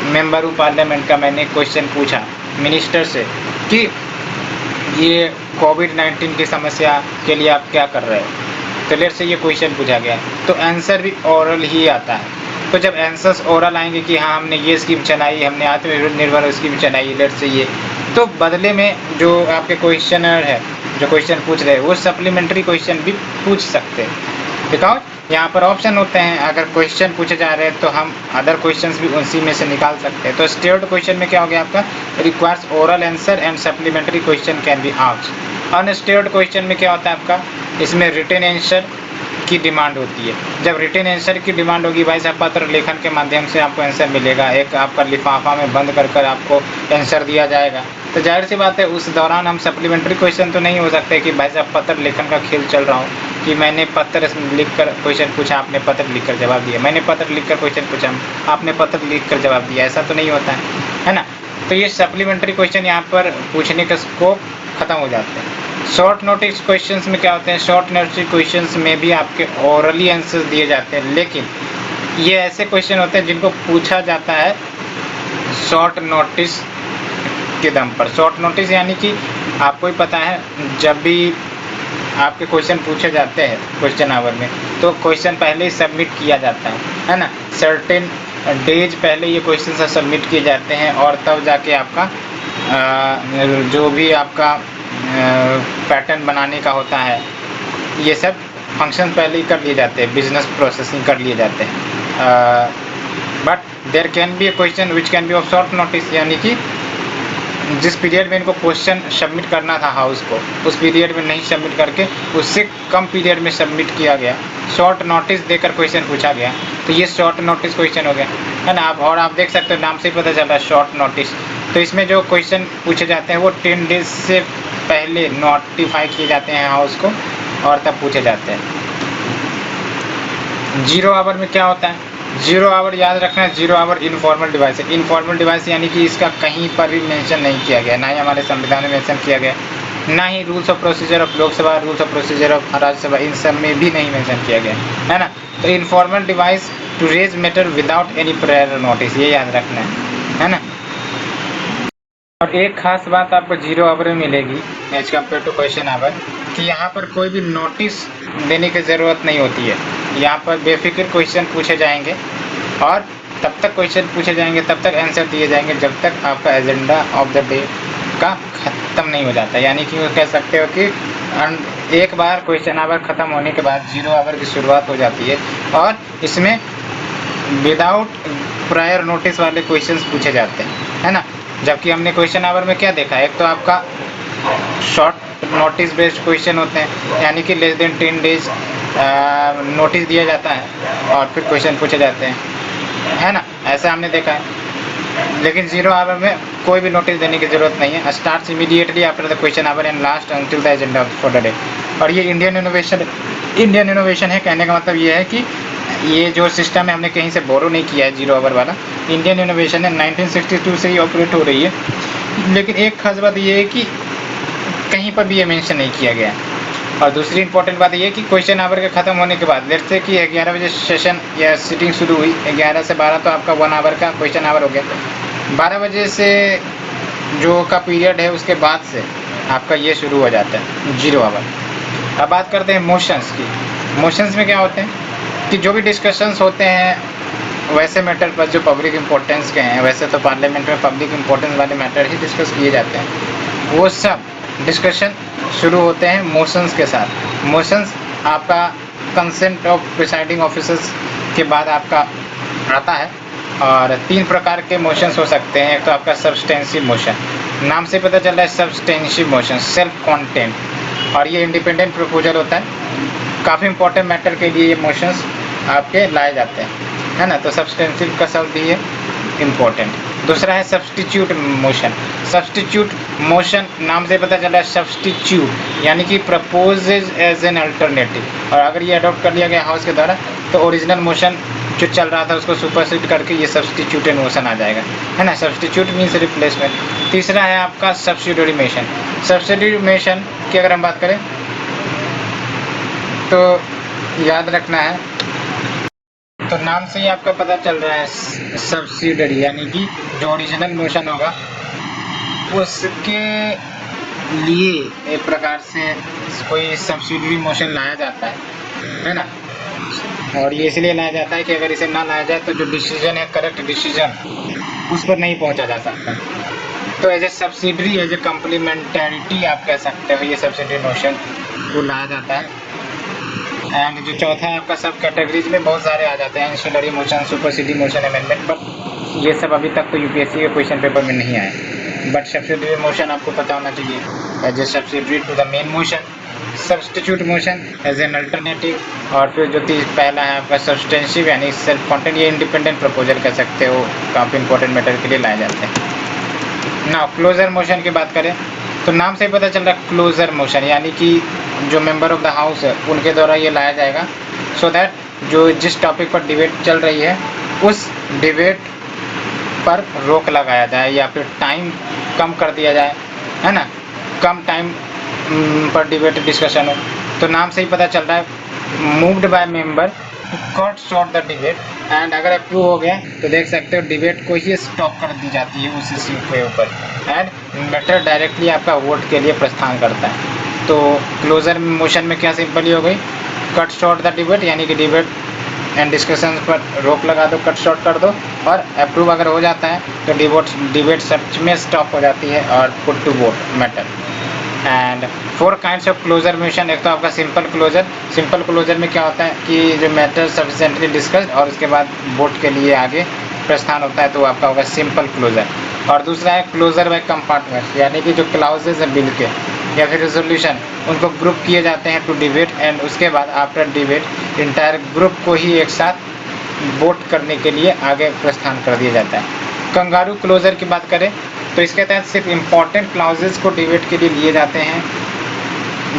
मेंबर हूँ पार्लियामेंट का, मैंने क्वेश्चन पूछा मिनिस्टर से कि ये कोविड-19 की समस्या के लिए आप क्या कर रहे हो, तो लेट से ये क्वेश्चन पूछा गया, तो आंसर भी ओरल ही आता है। तो जब आंसर्स ओरल आएंगे कि हाँ हमने ये स्कीम चलाई, हमने आत्मनिर्भर स्कीम चलाई, लेट से ये, तो बदले में जो आपके क्वेश्चनर है जो क्वेश्चन पूछ रहे हैं वो सप्लीमेंट्री क्वेश्चन भी पूछ सकते हैं। बिकॉज यहाँ पर ऑप्शन होते हैं, अगर क्वेश्चन पूछे जा रहे हैं तो हम अदर क्वेश्चंस भी उसी में से निकाल सकते हैं। तो स्टेयर्ड क्वेश्चन में क्या हो गया आपका, requires oral answer and supplementary question can be asked. Unstarred question में क्या होता है आपका, इसमें रिटन आंसर की डिमांड होती है। जब रिटन आंसर की डिमांड होगी, भाई साहब पत्र लेखन के माध्यम से आपको आंसर मिलेगा, एक आपका लिफाफा में बंद कर आपको आंसर दिया जाएगा, तो जाहिर सी बात है उस दौरान हम सप्लीमेंट्री क्वेश्चन तो नहीं हो सकते कि भाई साहब पत्र लेखन का खेल चल रहा हूँ कि मैंने पत्र लिखकर क्वेश्चन पूछा, आपने पत्र लिखकर जवाब दिया, मैंने पत्र लिखकर क्वेश्चन पूछा, आपने पत्र लिखकर जवाब दिया, ऐसा तो नहीं होता है ना। तो ये सप्लीमेंट्री क्वेश्चन यहाँ पर पूछने का स्कोप खत्म हो जाते हैं। शॉर्ट नोटिस क्वेश्चंस में क्या होते हैं, शॉर्ट नोटिस क्वेश्चंस में भी आपके ओरली आंसर दिए जाते हैं, लेकिन ये ऐसे क्वेश्चन होते हैं जिनको पूछा जाता है शॉर्ट नोटिस के दम पर। शॉर्ट नोटिस यानी कि आपको ही पता है, जब भी आपके क्वेश्चन पूछे जाते हैं क्वेश्चन आवर में, तो क्वेश्चन पहले ही सबमिट किया जाता है ना। सर्टेन डेज पहले ये क्वेश्चन सबमिट किए जाते हैं और तब जाके आपका जो भी आपका पैटर्न बनाने का होता है, ये सब फंक्शन पहले ही कर लिए जाते हैं, बिजनेस प्रोसेसिंग कर लिए जाते हैं। But there can be a question which can be of short notice, यानी कि जिस पीरियड में इनको क्वेश्चन सबमिट करना था हाउस को, उस पीरियड में नहीं सबमिट करके उससे कम पीरियड में सबमिट किया गया, शॉर्ट नोटिस देकर क्वेश्चन पूछा गया, तो ये शॉर्ट नोटिस क्वेश्चन हो गया, है ना। और आप देख सकते हो नाम से ही पता चल रहा है शॉर्ट नोटिस। तो इसमें जो क्वेश्चन पूछे जाते हैं वो 10 डेज से पहले नोटिफाई किए जाते हैं हाउस को और तब पूछे जाते हैं। 0 आवर में क्या होता है, 0 आवर याद रखना है, 0 आवर इनफॉर्मल डिवाइस है। इनफॉर्मल डिवाइस यानी कि इसका कहीं पर भी मेंशन नहीं किया गया, ना ही हमारे संविधान में मेंशन किया गया, ना ही rules of procedure of Lok Sabha, rules of procedure of Rajya Sabha, इन सब में भी नहीं मेंशन किया गया है ना। तो informal device to raise matter without any prior notice, ये याद रखना है ना। और एक खास बात आपको 0 आवर में मिलेगी as compare to question hour, कि यहाँ पर कोई भी नोटिस देने की ज़रूरत नहीं होती है। यहाँ पर बेफिक्र क्वेश्चन पूछे जाएंगे और तब तक क्वेश्चन पूछे जाएंगे, तब तक आंसर दिए जाएंगे जब तक आपका एजेंडा ऑफ द डे का ख़त्म नहीं हो जाता। यानी कि वो कह सकते हो कि एक बार क्वेश्चन आवर ख़त्म होने के बाद 0 आवर की शुरुआत हो जाती है और इसमें विदाउट प्रायर नोटिस वाले क्वेश्चंस पूछे जाते हैं, है ना। जबकि हमने क्वेश्चन आवर में क्या देखा, एक तो आपका शॉर्ट नोटिस बेस्ड क्वेश्चन होते हैं, यानी कि लेस देन 10 डेज नोटिस दिया जाता है और फिर क्वेश्चन पूछे जाते हैं, है ना, ऐसा हमने देखा है। लेकिन 0 आवर में कोई भी नोटिस देने की जरूरत नहीं है, starts immediately after the question our and last until the agenda for the day. और ये इंडियन इनोवेशन है। कहने का मतलब ये है कि ये जो सिस्टम है हमने कहीं से बोरो नहीं किया है, 0 आवर वाला इंडियन इनोवेशन है, 1962 से ही ऑपरेट हो रही है। लेकिन एक खास बात ये है कि कहीं पर भी ये मेंशन नहीं किया गया है। और दूसरी इंपॉर्टेंट बात ये है कि क्वेश्चन आवर के ख़त्म होने के बाद, लेट्स से कि 11 बजे सेशन या सिटिंग शुरू हुई, 11 से 12 तो आपका 1 आवर का क्वेश्चन आवर हो गया। 12 बजे से जो का पीरियड है उसके बाद से आपका ये शुरू हो जाता है 0 आवर। अब बात करते हैं मोशंस की। मोशंस में क्या होते हैं कि जो भी डिस्कशंस होते हैं वैसे मैटर पर जो पब्लिक इंपॉर्टेंस के हैं, वैसे तो पार्लियामेंट में पब्लिक इंपॉर्टेंस वाले मैटर ही डिस्कस किए जाते हैं, वो सब डिस्कशन शुरू होते हैं मोशंस के साथ। मोशंस आपका कंसेंट ऑफ प्रिसाइडिंग ऑफिसर्स के बाद आपका आता है और 3 प्रकार के मोशंस हो सकते हैं। एक तो आपका सब्सटेंसिव मोशन, नाम से पता चल रहा है सब्सटेंसिव मोशन, सेल्फ कॉन्टेंट, और ये इंडिपेंडेंट प्रपोजल होता है। काफ़ी इंपॉर्टेंट मैटर के लिए ये मोशंस आपके लाए जाते हैं, है ना। तो सब्सटेंसिव का शब्द ही है इम्पोर्टेंट। दूसरा है सब्सटीट्यूट मोशन। सब्सटीट्यूट मोशन नाम से पता चला है सब्सटीट्यूट, यानी कि प्रपोजेज एज एन अल्टरनेटिव, और अगर ये अडॉप्ट कर लिया गया हाउस के द्वारा तो ओरिजिनल मोशन जो चल रहा था उसको सुपरसीड करके ये सब्सटीट्यूटेड मोशन आ जाएगा, है ना। Substitute means replacement. तीसरा है आपका सब्सिडियरी मोशन। सब्सिडियरी मोशन की अगर हम बात करें तो याद रखना है, तो नाम से ही आपका पता चल रहा है सब्सिडरी, यानी कि जो ओरिजिनल मोशन होगा उसके लिए एक प्रकार से कोई सब्सिडरी मोशन लाया जाता है ना। और ये इसलिए लाया जाता है कि अगर इसे ना लाया जाए तो जो डिसीजन है, करेक्ट डिसीजन, उस पर नहीं पहुंचा जा सकता। तो as a subsidiary, as a complementarity आप कह सकते हो, ये सब्सिडरी मोशन को लाया जाता है। एंड जो चौथा है आपका सब कैटेगरीज में बहुत सारे आ जाते हैं, इंसुलरी मोशन, सुपरसिडी मोशन, अमेंडमेंट, बट ये सब अभी तक तो यूपीएससी के क्वेश्चन पेपर में नहीं आए। बट सब्सिडरी मोशन आपको पता होना चाहिए, as a subsidiary to the main motion, substitute motion as an alternative, और फिर जो पहला है आपका सब्सटेंसिव यानी सेल्फ कॉन्टेंट, ये इंडिपेंडेंट प्रपोजल कह सकते हो, काफ़ी इंपॉर्टेंट मैटर के लिए लाए जाते हैं। नाउ क्लोजर मोशन की बात करें तो नाम से पता चल रहा है क्लोजर मोशन, यानी कि जो मेंबर ऑफ द हाउस है उनके द्वारा ये लाया जाएगा, सो दैट जो जिस टॉपिक पर डिबेट चल रही है उस डिबेट पर रोक लगाया जाए या फिर टाइम कम कर दिया जाए, है ना, कम टाइम पर डिबेट डिस्कशन हो। तो नाम से ही पता चल रहा है moved by member to cut short the debate, and अगर अप्रूव हो गया तो देख सकते हो डिबेट को ही स्टॉप कर दी जाती है उस इश्यू के ऊपर, एंड मैटर डायरेक्टली आपका वोट के लिए प्रस्थान करता है। तो क्लोजर मोशन में क्या सिंपली हो गई, कट शॉर्ट द डिबेट, यानी कि डिबेट एंड डिस्कशन पर रोक लगा दो, कट शॉर्ट कर दो, और अप्रूव अगर हो जाता है तो डिबेट सच में स्टॉप हो जाती है और put to vote matter. And 4 kinds of closure motion. एक तो आपका सिंपल क्लोजर। सिंपल क्लोजर में क्या होता है कि जो मैटर सफिशिएंटली डिस्कस्ड और उसके बाद वोट के लिए आगे प्रस्थान होता है तो आपका होगा सिंपल क्लोजर। और दूसरा है क्लोजर बाय कंपार्टमेंट, यानी कि जो क्लाउजेज है बिल के या फिर रेजोल्यूशन उनको ग्रुप किए जाते हैं टू डिबेट, एंड उसके बाद आफ्टर डिबेट इंटायर ग्रुप को ही एक साथ वोट करने के लिए आगे प्रस्थान कर दिया जाता है। कंगारू क्लोजर की बात करें तो इसके तहत सिर्फ इम्पॉर्टेंट क्लाउजेज को डिबेट के लिए लिए जाते हैं,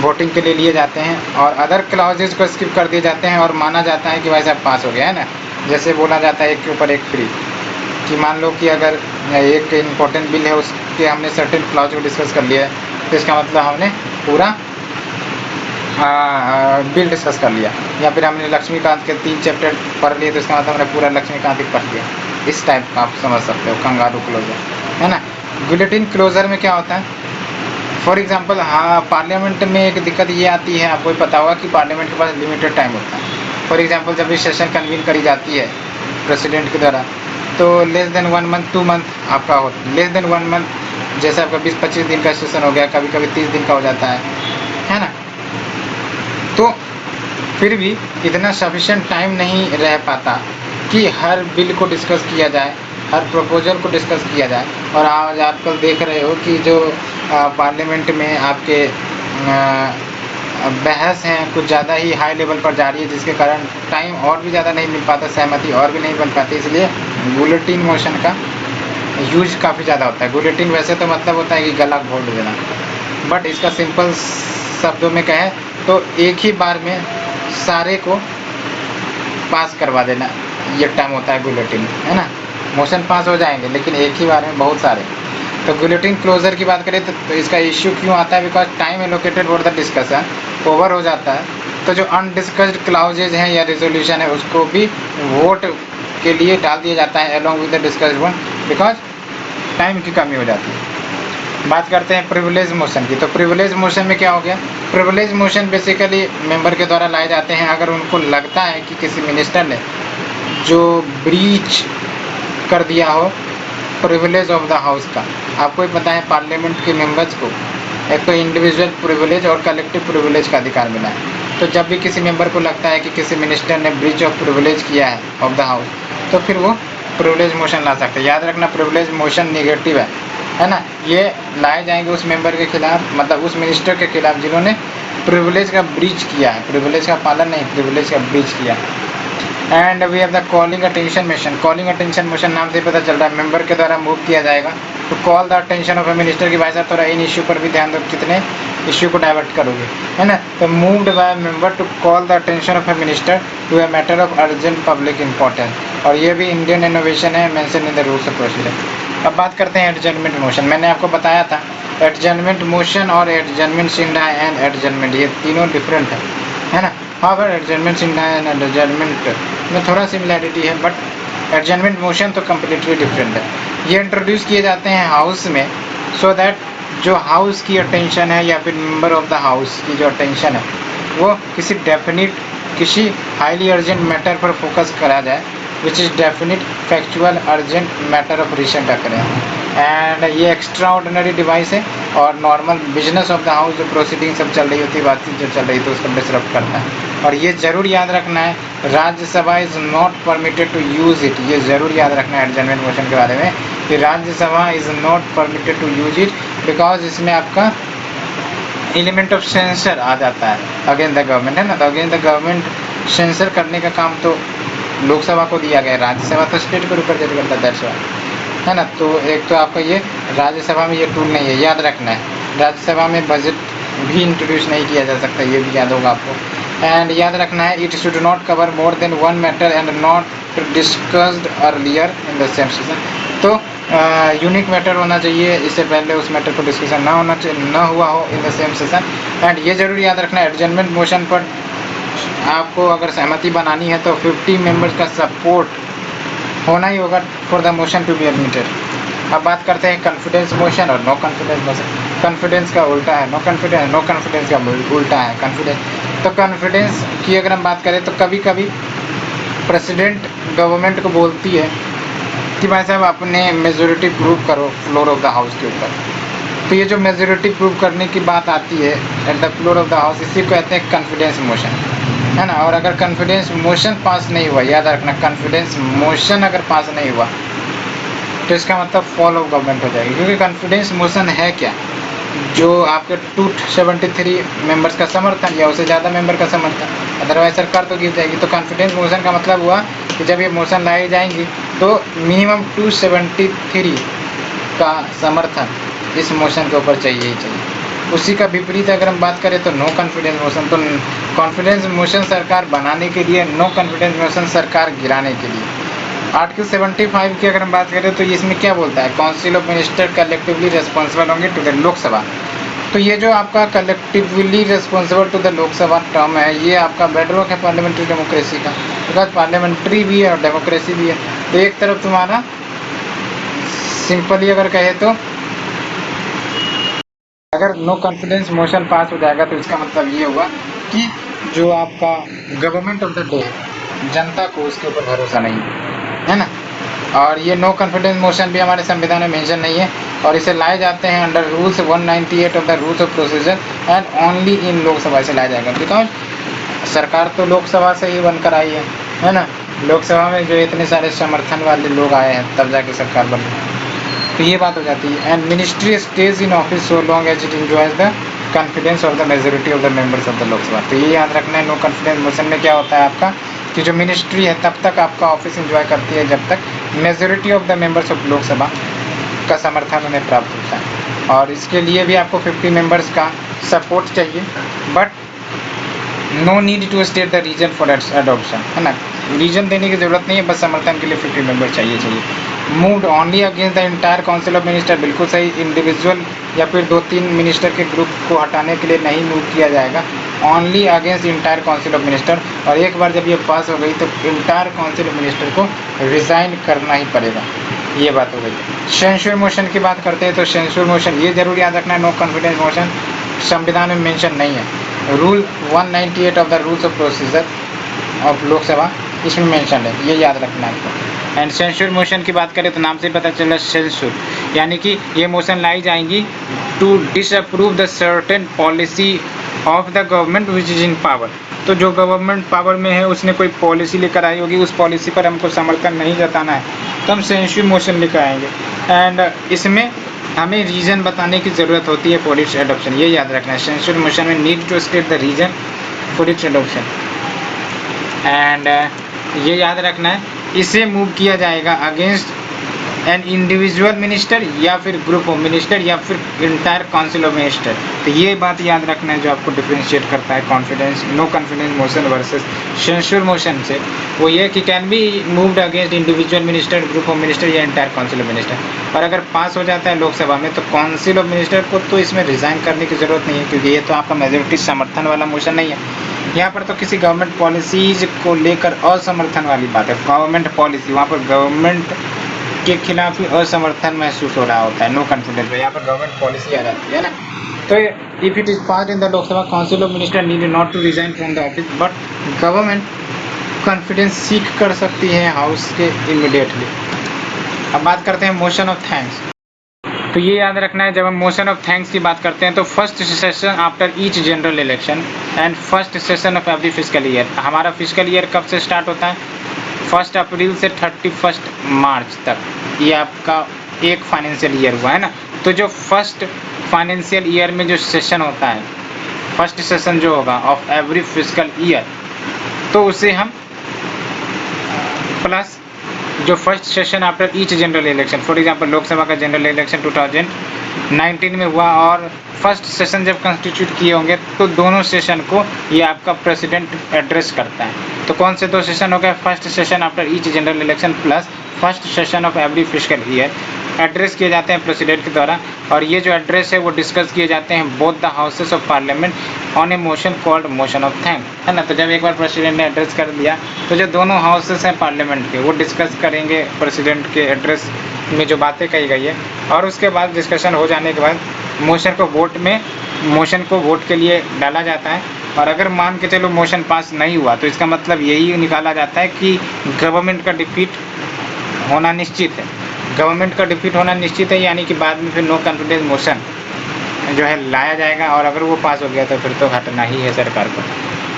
वोटिंग के लिए लिए जाते हैं, और अदर क्लाउजेज को स्किप कर दिए जाते हैं और माना जाता है कि भाई साहब पास हो गया है ना। जैसे बोला जाता है एक के ऊपर एक फ्री, कि मान लो कि अगर एक इम्पॉर्टेंट बिल है उसके हमने सर्टेन क्लाउज को डिस्कस कर लिया है तो इसका मतलब हमने पूरा बिल डिस्कस कर लिया। या फिर हमने लक्ष्मीकांत के 3 चैप्टर पढ़ लिए तो इसका मतलब हमने पूरा लक्ष्मीकांत ही पढ़ लिया। इस टाइप का आप समझ सकते हो कंगारू क्लोजर, है ना। गुलेटिन क्लोजर में क्या होता है, फॉर एग्जांपल पार्लियामेंट में एक दिक्कत ये आती है, आपको पता होगा कि पार्लियामेंट के पास लिमिटेड टाइम होता है। फॉर एग्जांपल जब भी सेशन कन्वीन करी जाती है प्रेसिडेंट के द्वारा, तो लेस देन 1 मंथ 2 मंथ आपका हो, लेस देन 1 मंथ जैसे आपका 20-25 दिन का सेशन हो गया, कभी कभी 30 दिन का हो जाता है ना। तो फिर भी इतना सफिशिएंट टाइम नहीं रह पाता कि हर बिल को डिस्कस किया जाए, हर प्रपोजल को डिस्कस किया जाए। और आज आजकल देख रहे हो कि जो पार्लियामेंट में आपके बहस हैं कुछ ज़्यादा ही हाई लेवल पर जा रही है, जिसके कारण टाइम और भी ज़्यादा नहीं मिल पाता, सहमति और भी नहीं बन पाती। इसलिए बुलेटिन मोशन का यूज काफ़ी ज़्यादा होता है। बुलेटिन वैसे तो मतलब होता है कि गला घोट देना, बट इसका सिंपल शब्दों में कहें तो एक ही बार में सारे को पास करवा देना, ये टर्म होता है बुलेटिन, है ना। मोशन पास हो जाएंगे लेकिन एक ही बार में बहुत सारे। तो बुलेटिन क्लोजर की बात करें तो इसका इश्यू क्यों आता है, because time allocated for the discussion over हो जाता है। तो जो अनडिस्कस्ड क्लाउजेज हैं या रेजोल्यूशन है उसको भी वोट के लिए डाल दिया जाता है along with the discussed one, because time की कमी हो जाती है। बात करते हैं प्रिविलेज मोशन की। तो प्रिविलेज मोशन में क्या हो गया, प्रिविलेज मोशन बेसिकली मेंबर के द्वारा लाए जाते हैं अगर उनको लगता है कि किसी मिनिस्टर ने जो ब्रीच कर दिया हो प्रिविलेज ऑफ द हाउस का। आपको ही पता है पार्लियामेंट के मेंबर्स को एक तो इंडिविजुअल प्रिविलेज और कलेक्टिव प्रिविलेज का अधिकार मिला है। तो जब भी किसी मेंबर को लगता है कि किसी मिनिस्टर ने ब्रीच ऑफ प्रिविलेज किया है ऑफ द हाउस, तो फिर वो प्रिविलेज मोशन ला सकते हैं। याद रखना प्रिविलेज मोशन निगेटिव है ना। ये लाए जाएंगे उस मेंबर के खिलाफ, मतलब उस मिनिस्टर के खिलाफ जिन्होंने प्रिविलेज का ब्रीच किया है, प्रिविलेज का पालन नहीं, प्रिविलेज का ब्रीच किया। And we have the calling attention motion. Calling attention motion नाम से पता चल रहा है मेंबर के द्वारा मूव किया जाएगा तो call the attention of a minister की भाई साहब थोड़ा इन इश्यू पर भी ध्यान दो, कितने इश्यू को डाइवर्ट करोगे, है ना। तो moved by member to call the attention of a minister to a matter of urgent public importance. और ये भी इंडियन इनोवेशन है, mention in the rules of procedure. अब बात करते हैं एडजर्नमेंट मोशन। मैंने आपको बताया था एडजर्नमेंट मोशन और एडजर्नमेंट सिंडा एंड एडजर्नमेंट ये तीनों डिफरेंट है ना। हाँ, पर एडजर्नमेंट सिंडा एंड एडजर्नमेंट में थोड़ा सिमिलैरिटी है, बट एडजर्नमेंट मोशन तो कम्प्लीटली डिफरेंट है। ये इंट्रोड्यूस किए जाते हैं हाउस में सो दैट जो हाउस की अटेंशन है या फिर मेंबर ऑफ द हाउस की जो अटेंशन है वो किसी डेफिनिट, किसी हाईली अर्जेंट मैटर पर फोकस करा जाए, which is definite factual urgent matter of recent occurrence. And ये एक्स्ट्रा ऑर्डिनरी डिवाइस है और normal business of the house जो प्रोसीडिंग सब चल रही होती है, बातचीत जो चल रही थी उसको डिस्टर्ब करता है। और ये ज़रूर याद रखना है Rajya Sabha is not permitted to use it. ये ज़रूर याद रखना है एडजर्नमेंट मोशन के बारे में कि Rajya Sabha is not permitted to use it because इसमें आपका एलिमेंट ऑफ सेंसर आ जाता है अगेंस्ट द गवर्नमेंट, है ना। तो अगेंस्ट द गवर्नमेंट सेंसर करने का काम तो लोकसभा को दिया गया, राज्यसभा तो स्टेट को रिप्रेजेंट करता है, दैट्स व्हाई, है ना। तो एक तो आपका ये राज्यसभा में ये टूल नहीं है, याद रखना है। राज्यसभा में बजट भी इंट्रोड्यूस नहीं किया जा सकता, ये भी याद होगा आपको। एंड याद रखना है it should not cover more than one matter and not discussed earlier in the same session. तो यूनिक मैटर होना चाहिए, इससे पहले उस मैटर पर डिस्कशन ना होना चाहिए, ना हुआ हो in the same session. And ये जरूर याद रखना है एडजर्नमेंट मोशन पर आपको अगर सहमति बनानी है तो 50 मेंबर्स का सपोर्ट होना ही होगा for the motion to be admitted. अब बात करते हैं कॉन्फिडेंस मोशन और नो कॉन्फिडेंस मोशन। कॉन्फिडेंस का उल्टा है नो कॉन्फिडेंस, नो कॉन्फिडेंस का उल्टा है कॉन्फिडेंस। तो कॉन्फिडेंस की अगर हम बात करें तो कभी कभी प्रेसिडेंट गवर्नमेंट को बोलती है कि भाई साहब अपने मेजोरिटी प्रूव करो फ्लोर ऑफ द हाउस के ऊपर। तो ये जो मेजोरिटी प्रूव करने की बात आती है at the floor of the house, इसी को कहते हैं कॉन्फिडेंस मोशन, है ना। और अगर कॉन्फिडेंस मोशन पास नहीं हुआ, याद रखना कॉन्फिडेंस मोशन अगर पास नहीं हुआ तो इसका मतलब फॉल ऑफ गवर्नमेंट हो जाएगी। क्योंकि कॉन्फिडेंस मोशन है क्या, जो आपके 273 मेंबर्स का समर्थन या उससे ज़्यादा मेंबर का समर्थन, अदरवाइज सरकार तो गिर जाएगी। तो कॉन्फिडेंस मोशन का मतलब हुआ कि जब ये मोशन लाई जाएंगी तो मिनिमम 273 का समर्थन इस मोशन के ऊपर चाहिए ही चाहिए। उसी का विपरीत अगर हम बात करें तो नो कॉन्फिडेंस मोशन, तो कॉन्फिडेंस मोशन सरकार बनाने के लिए, नो कॉन्फिडेंस मोशन सरकार गिराने के लिए। आर्टिकल 75 की अगर हम बात करें तो इसमें क्या बोलता है, council of minister collectively responsible होंगे टू द लोकसभा। तो ये जो आपका collectively responsible to the Lok Sabha term है, ये आपका बेडरॉक है पार्लियामेंट्री डेमोक्रेसी का, बिकॉज पार्लियामेंट्री भी है और डेमोक्रेसी भी है। तो एक तरफ तुम्हारा सिंपली अगर कहे तो अगर नो कॉन्फिडेंस मोशन पास हो जाएगा तो इसका मतलब ये हुआ कि जो आपका गवर्नमेंट ऑफ द डे, जनता को उसके ऊपर भरोसा नहीं है ना। और ये नो कॉन्फिडेंस मोशन भी हमारे संविधान में मेंशन नहीं है, और इसे लाए जाते हैं under rules 198 of the rules of procedure and only in Lok Sabha से लाया जाएगा, बिकॉज सरकार तो लोकसभा से ही बनकर आई है ना। लोकसभा में जो इतने सारे समर्थन वाले लोग आए हैं तब जाके सरकार बनी, तो ये बात हो जाती है। And ministry stays in office so long as it enjoys the confidence of the majority of the members of the Lok Sabha. तो ये याद रखना है, नो कॉन्फिडेंस मोशन में क्या होता है आपका कि जो मिनिस्ट्री है तब तक आपका ऑफिस एंजॉय करती है जब तक majority of the members of Lok Sabha का समर्थन उन्हें प्राप्त होता है। और इसके लिए भी आपको 50 मेंबर्स का सपोर्ट चाहिए, but no need to state the reason for adoption, है ना। रीजन देने की जरूरत नहीं है, बस समर्थन के लिए 50 मेंबर चाहिए। Moved only against the entire council of minister, बिल्कुल सही। इंडिविजुअल या फिर 2-3 मिनिस्टर के ग्रुप को हटाने के लिए नहीं मूव किया जाएगा, only against entire council of minister. और एक बार जब ये पास हो गई तो इंटायर काउंसिल ऑफ मिनिस्टर को रिजाइन करना ही पड़ेगा, ये बात हो गई। सेंसुर मोशन की बात करते हैं तो सेंसुर मोशन ये जरूर याद रखना है, नो कॉन्फिडेंस मोशन संविधान में मेंशन नहीं है। Rule 198 of the rules of procedure of Lok Sabha इसमें मेंशन है, ये याद रखना है आपको। एंड सेंसुर मोशन की बात करें तो नाम से पता चला सेंसुर, यानी कि ये मोशन लाई जाएंगी to disapprove the certain policy of the government which is in power. तो जो गवर्नमेंट पावर में है उसने कोई पॉलिसी लेकर आई होगी, उस पॉलिसी पर हमको समर्थन नहीं जताना है तो हम सेंसुर मोशन लेकर आएंगे। एंड इसमें हमें रीज़न बताने की ज़रूरत होती है फॉर इट्स एडॉप्शन, ये याद रखना है। सेंसुर मोशन में need to state the reason for its adoption. And ये याद रखना है, इसे मूव किया जाएगा अगेंस्ट एन इंडिविजुअल मिनिस्टर या फिर ग्रुप ऑफ मिनिस्टर या फिर इंटायर काउंसिल ऑफ मिनिस्टर। तो ये बात याद रखना है जो आपको डिफरेंशिएट करता है confidence no confidence motion versus censure motion से, वो ये कि can be moved against individual minister, group of minister या इंटायर काउंसिल ऑफ मिनिस्टर। और अगर पास हो जाता है लोकसभा में तो काउंसिल ऑफ मिनिस्टर को तो इसमें रिजाइन करने की ज़रूरत नहीं है, क्योंकि ये तो आपका मेजोरिटी समर्थन वाला मोशन नहीं है। यहाँ पर तो किसी गवर्नमेंट पॉलिसीज को लेकर असमर्थन वाली बात है, गवर्नमेंट पॉलिसी, वहाँ पर गवर्नमेंट के खिलाफ ही असमर्थन महसूस हो रहा होता है, नो कॉन्फिडेंस में यहाँ पर गवर्नमेंट पॉलिसी आ जाती है ना। तो if it is pass in the Lok Sabha council of minister need not to resign from the office, but government confidence seek कर सकती है हाउस के इमीडिएटली। अब बात करते हैं मोशन ऑफ थैंक्स। तो ये याद रखना है, जब हम मोशन ऑफ थैंक्स की बात करते हैं तो first session after each general election and first session of every physical year. हमारा फिजिकल ईयर कब से स्टार्ट होता है? 1 अप्रैल से 31 मार्च तक, ये आपका एक फाइनेंशियल ईयर हुआ है ना। तो जो फर्स्ट फाइनेंशियल ईयर में जो सेशन होता है, फर्स्ट सेशन जो होगा ऑफ एवरी फिजिकल ईयर, तो उसे हम प्लस जो first session after each general election, for example Lok Sabha का जनरल इलेक्शन 2019 में हुआ और फर्स्ट सेशन जब कंस्टिट्यूट किए होंगे तो दोनों सेशन को ये आपका प्रेसिडेंट एड्रेस करता है। तो कौन से दो सेशन हो गए? First session after each general election plus first session of every physical year address किए जाते हैं प्रेसिडेंट के द्वारा। और ये जो एड्रेस है वो डिस्कस किए जाते हैं both the houses of parliament on A motion called motion of thanks, है ना। तो जब एक बार प्रेसिडेंट ने एड्रेस कर दिया तो जो दोनों हाउसेस हैं पार्लियामेंट के वो डिस्कस करेंगे प्रेसिडेंट के एड्रेस में जो बातें कही गई है, और उसके बाद डिस्कशन हो जाने के बाद मोशन को वोट के लिए डाला जाता है। और अगर मान के चलो मोशन पास नहीं हुआ तो इसका मतलब यही निकाला जाता है कि गवर्नमेंट का डिफीट होना निश्चित है, गवर्नमेंट का डिफीट होना निश्चित है, यानी कि बाद में फिर नो कॉन्फिडेंस मोशन जो है लाया जाएगा, और अगर वो पास हो गया तो फिर तो हटना ही है सरकार को।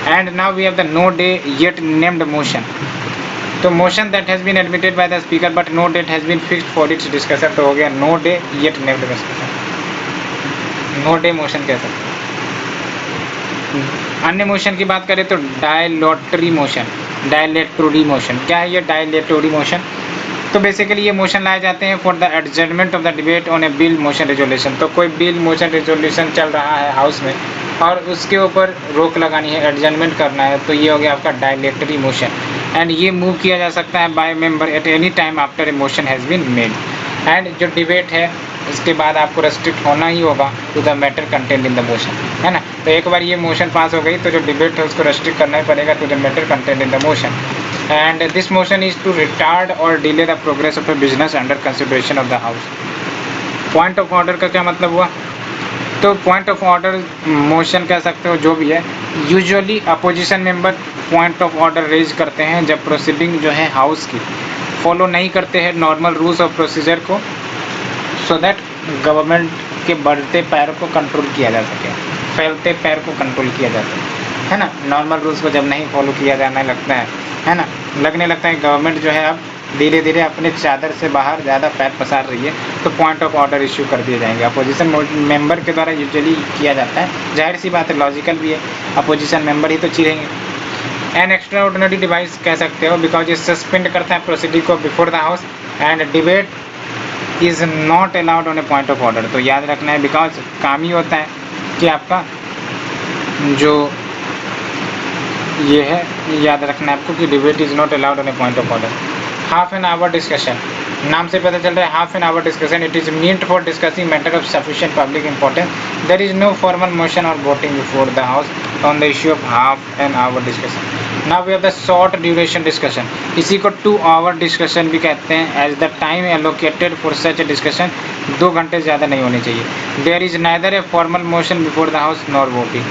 And now we have the no day yet named motion. तो motion that has been admitted by the speaker but no date has been fixed for its discussion, तो हो गया no day yet named motion, no day motion कह सकते हैं। अन्य motion की बात करें तो डायलेटरी मोशन, डायलेटरी मोशन क्या है ये डायलेटरी मोशन? तो बेसिकली ये मोशन लाए जाते हैं for the adjournment of the debate on A bill motion resolution. तो कोई बिल मोशन रेजोल्यूशन चल रहा है हाउस में और उसके ऊपर रोक लगानी है, एडजर्नमेंट करना है, तो ये हो गया आपका डायलेटरी मोशन। एंड ये मूव किया जा सकता है by member at any time after a motion has been made. And जो डिबेट है उसके बाद आपको रेस्ट्रिक्ट होना ही होगा to the matter content in the motion, है ना। तो एक बार ये मोशन पास हो गई तो जो डिबेट है उसको रेस्ट्रिक्ट करना ही पड़ेगा to the matter content in the motion. And this motion is to retard or delay the progress of a business under consideration of the house. Point of order का क्या मतलब हुआ? तो पॉइंट ऑफ ऑर्डर मोशन कह सकते हो, जो भी है। Usually opposition member point of order raise करते हैं जब प्रोसीडिंग जो है हाउस की फॉलो नहीं करते हैं नॉर्मल रूल्स ऑफ प्रोसीजर को, सो दैट गवर्नमेंट के बढ़ते पैर को कंट्रोल किया जा सके, फैलते पैर को कंट्रोल किया जा सके, है ना। नॉर्मल रूल्स को जब नहीं फॉलो किया जाने लगता है ना, लगने लगता है गवर्नमेंट जो है अब धीरे धीरे अपने चादर से बाहर ज़्यादा पैर पसार रही है, तो पॉइंट ऑफ ऑर्डर इश्यू कर दिए जाएंगे। अपोजिशन मेंबर के द्वारा यूजुअली किया जाता है, जाहिर सी बात है, लॉजिकल भी है, अपोजिशन मेंबर ही तो चीरेंगे। एन एक्स्ट्रा ऑर्डिनरी डिवाइस कह सकते हो बिकॉज ये सस्पेंड करता है प्रोसीडिंग को before the house and debate is not allowed on a point of order. तो याद रखना है, बिकॉज काम ही होता है कि आपका जो ये है, याद रखना है आपको कि debate is not allowed on a point of order. Half an hour discussion, नाम से पता चल रहा है half an hour discussion, it is meant for discussing matter of sufficient public importance, there is no formal motion or voting before the house on the issue of half an hour discussion. Now we have the short duration discussion, इसी को 2 hour discussion भी कहते हैं, as the time allocated for such a discussion 2 घंटे ज़्यादा नहीं होनी चाहिए। There is neither a formal motion before the house nor voting,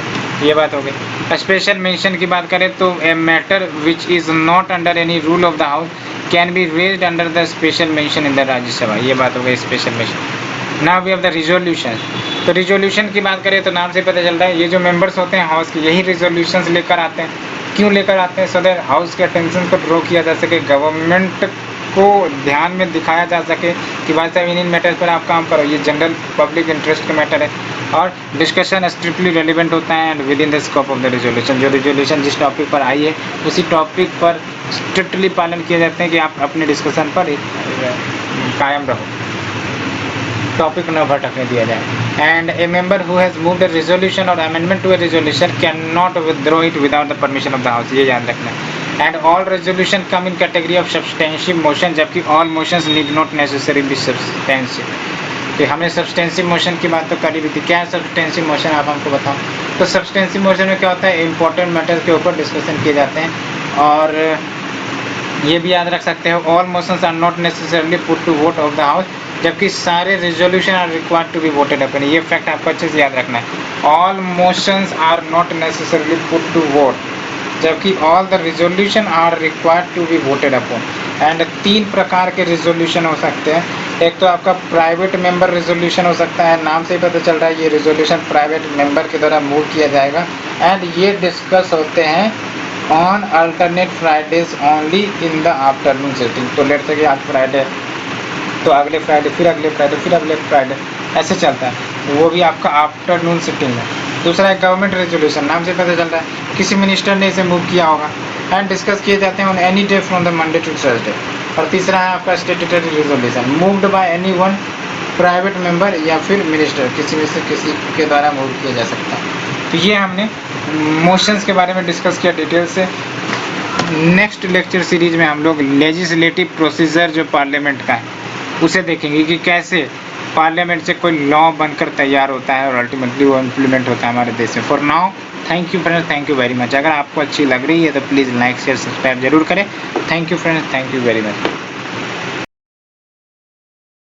ये बात हो गई। स्पेशल मेंशन की बात करें तो a matter which is not under any rule of the house can be raised under the special mention in the Rajya Sabha, ये बात हो गई special mention. Now we have the resolution, तो रिजोल्यूशन की बात करें तो नाम से पता चलता है ये जो मेंबर्स होते हैं हाउस के, यही रिजोल्यूशंस लेकर आते हैं। क्यों लेकर आते हैं? सो दैट हाउस के अटेंशन को ड्रॉ किया जा सके, गवर्नमेंट को ध्यान में दिखाया जा सके कि भाई साहब इन मैटर्स पर आप काम करो, ये जनरल पब्लिक इंटरेस्ट का मैटर है, और डिस्कशन स्ट्रिक्टली रेलिवेंट होता है and with in the scope of the resolution. जो रिजोल्यूशन जिस टॉपिक पर आई है उसी टॉपिक पर स्ट्रिक्टली पालन किए जाते हैं कि आप अपने डिस्कशन पर कायम रहो, टॉपिक न भटकने दिया जाए। And a member who has moved a resolution or amendment to a resolution can not withdraw it without the permission of the house, ये याद रखना है। And all resolution come in category of substantive motion, जबकि all motions need not necessary be substantive. तो हमने सब्सटेंशिव motion की बात तो करी भी थी। क्या है सब्सटेंशिव मोशन, आप हमको बताओ। तो सब्सटेंशिव मोशन में क्या होता है, इंपॉर्टेंट मैटर के ऊपर डिस्कशन किए जाते हैं, और ये भी याद रख सकते हो all motions are not necessarily put to vote of the house, जबकि सारे resolution are required to be voted upon. ये फैक्ट आपको अच्छे से याद रखना है। All motions are not necessarily put to vote, जबकि all the resolution are required to be voted upon. And 3 प्रकार के रिजोल्यूशन हो सकते हैं। एक तो आपका प्राइवेट मेंबर रिजोल्यूशन हो सकता है, नाम से ही पता चल रहा है ये रिजोल्यूशन प्राइवेट मेंबर के द्वारा मूव किया जाएगा, एंड ये डिस्कस होते हैं on alternate Fridays only in the afternoon setting. तो लेट से कि आज फ्राइडे, तो अगले फ्राइडे, फिर अगले फ्राइडे, फिर अगले फ्राइडे, ऐसे चलता है, वो भी आपका आफ्टरनून सिटिंग है। दूसरा है गवर्नमेंट रेजोल्यूशन, नाम से पता चल रहा है किसी मिनिस्टर ने इसे मूव किया होगा, एंड डिस्कस किए जाते हैं on any day from the Monday to Thursday. और तीसरा है आपका statutory resolution, moved by any one private member या फिर मिनिस्टर, किसी में से किसी के द्वारा मूव किया जा सकता है। तो ये हमने मोशंस के बारे में डिस्कस किया डिटेल से। नेक्स्ट लेक्चर सीरीज में हम लोग लेजिस्लेटिव प्रोसीजर जो पार्लियामेंट का है उसे देखेंगे कि कैसे पार्लियामेंट से कोई लॉ बनकर तैयार होता है और अल्टीमेटली वो इम्प्लीमेंट होता है हमारे देश में। For now thank you friends, thank you very much. अगर आपको अच्छी लग रही है तो प्लीज़ लाइक शेयर सब्सक्राइब जरूर करें। Thank you friends, thank you very much.